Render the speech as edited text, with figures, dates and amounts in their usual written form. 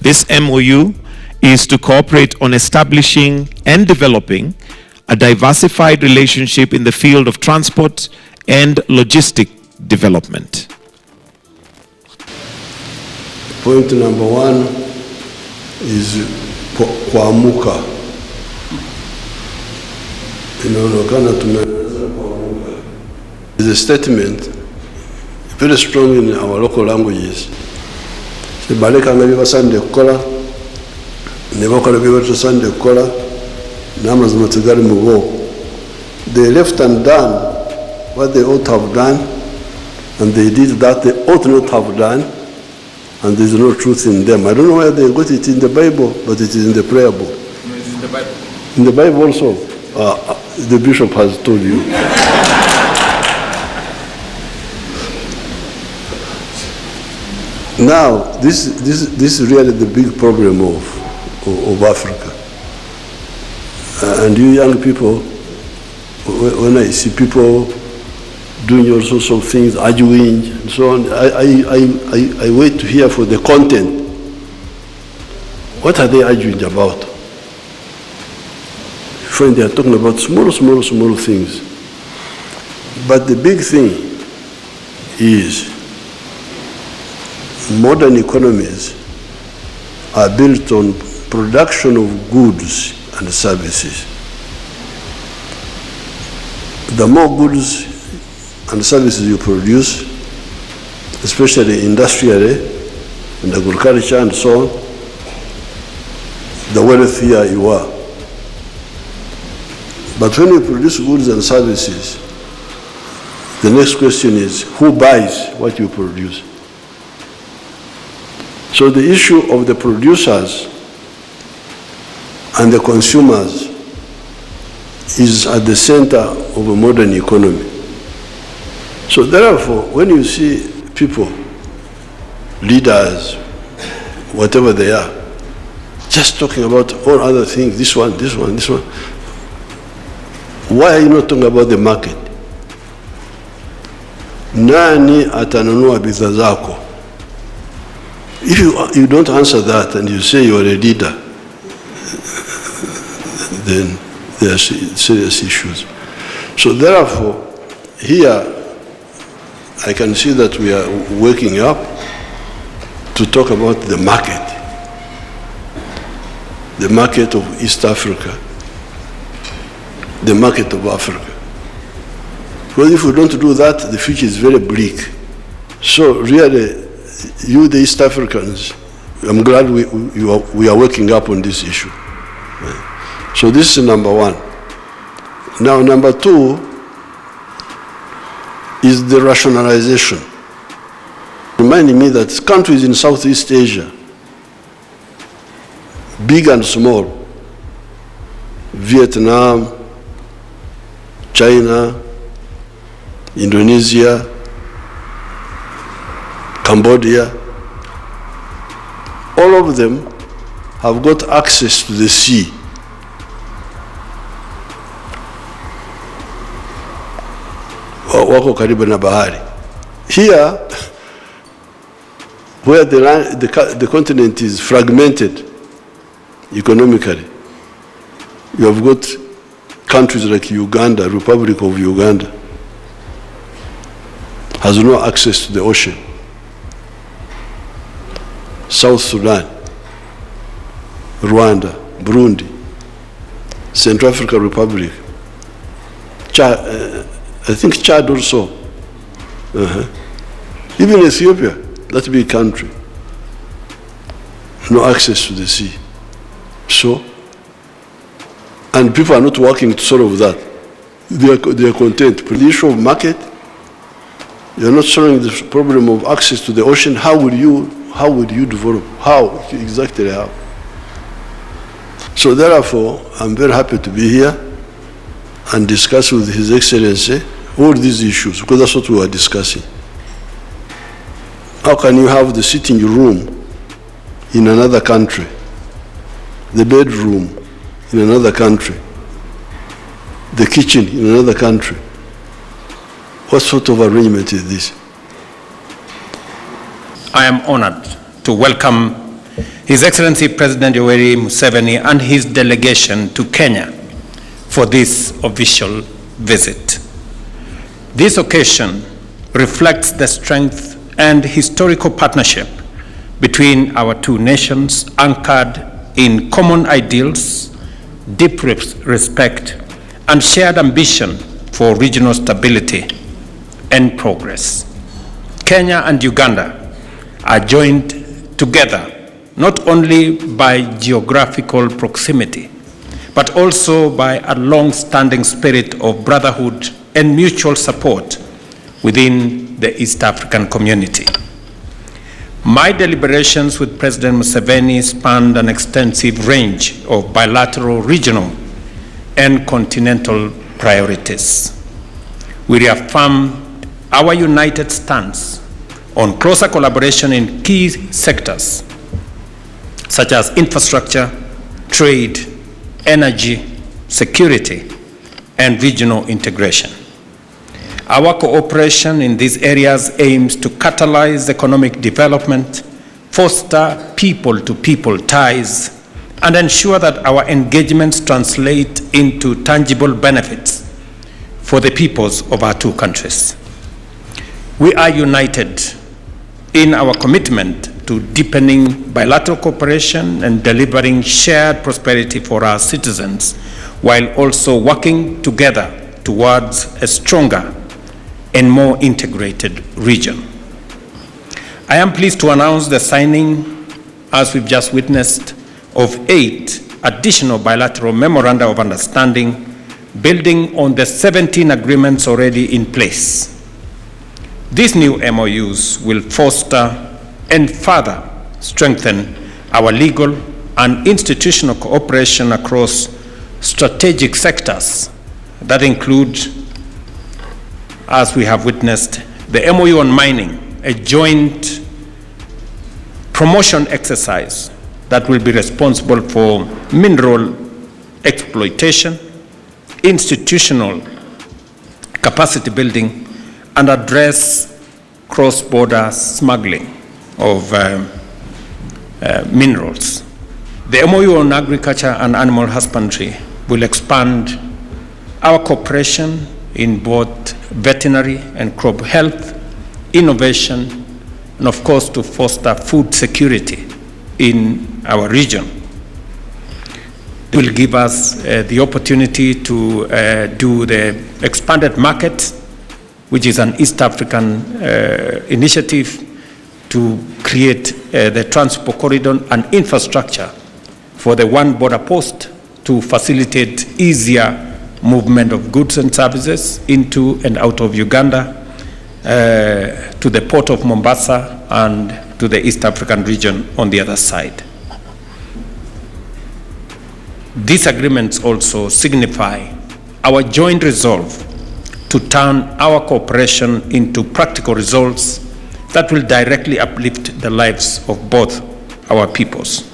This MOU is to cooperate on establishing and developing a diversified relationship in the field of transport and logistic development. Point number 1 is kuamuka. Inaonekana tumeweza kuamuka. It's a statement very strong in our local languages. Sebaleka ngabiba sande kukola, nebakola bibato sande kukola, namazima tugali mugo. They left and done what they ought to have done, and they did that they ought not have done, and there is no truth in them. I don't know where they got it in the Bible, but it is in the prayer book. No, it is in the Bible. In the Bible also. The bishop has told you. Now, this is really the big problem of Africa. And you young people, when I see people doing all sorts of things, arguing and so on, I wait to hear for the content. What are they arguing about? Friend, they are talking about small things. But the big thing is modern economies are built on production of goods and services. The more goods and services you produce, especially industrially and agriculture and so on, the wealthier you are. But when you produce goods and services, the next question is, who buys what you produce? So the issue of the producers and the consumers is at the center of a modern economy. So therefore, when you see people, leaders, whatever they are, just talking about all other things, this one, why are you not talking about the market? Nani atanunua bidhaa zako? If you don't answer that and you say you are a leader, then there are serious issues. So therefore, here I can see that we are waking up to talk about the market of East Africa, the market of Africa. Because if we don't do that, the future is very bleak. So really, you, the East Africans, I'm glad we are waking up on this issue. So this is number 1. Now number 2 is the rationalization. Reminding me that countries in Southeast Asia, big and small, Vietnam, China, Indonesia, Cambodia, all of them have got access to the sea. Wako karibu na bahari. Here, where the continent is fragmented economically, you have got countries like Uganda, Republic of Uganda, has no access to the ocean. South Sudan, Rwanda, Burundi, Central African Republic, I think Chad also, even Ethiopia, that big country, no access to the sea. So, and people are not working to solve that. They are content. But the issue of market, you're not solving the problem of access to the ocean. How would you develop? How? Exactly how? So therefore, I'm very happy to be here and discuss with His Excellency all these issues, because that's what we are discussing. How can you have the sitting room in another country, the bedroom in another country, the kitchen in another country? What sort of arrangement is this? I am honored to welcome His Excellency President Yoweri Museveni and his delegation to Kenya for this official visit. This occasion reflects the strength and historical partnership between our two nations, anchored in common ideals, deep respect, and shared ambition for regional stability and progress. Kenya and Uganda are joined together not only by geographical proximity, but also by a long-standing spirit of brotherhood and mutual support within the East African community. My deliberations with President Museveni spanned an extensive range of bilateral, regional, and continental priorities. We reaffirmed our united stance on closer collaboration in key sectors such as infrastructure, trade, energy, security, and regional integration. Our cooperation in these areas aims to catalyze economic development, foster people-to-people ties, and ensure that our engagements translate into tangible benefits for the peoples of our two countries. We are united in our commitment to deepening bilateral cooperation and delivering shared prosperity for our citizens, while also working together towards a stronger and more integrated region. I am pleased to announce the signing, as we've just witnessed, of 8 additional bilateral memoranda of understanding, building on the 17 agreements already in place. These new MOUs will foster and further strengthen our legal and institutional cooperation across strategic sectors that include, as we have witnessed, the MOU on mining, a joint promotion exercise that will be responsible for mineral exploitation, institutional capacity building, and address cross-border smuggling of minerals. The MOU on agriculture and animal husbandry will expand our cooperation in both veterinary and crop health, innovation, and of course to foster food security in our region. It will give us the opportunity to do the expanded market, which is an East African initiative to create the transport corridor and infrastructure for the one border post to facilitate easier movement of goods and services into and out of Uganda, to the port of Mombasa and to the East African region on the other side. These agreements also signify our joint resolve to turn our cooperation into practical results that will directly uplift the lives of both our peoples.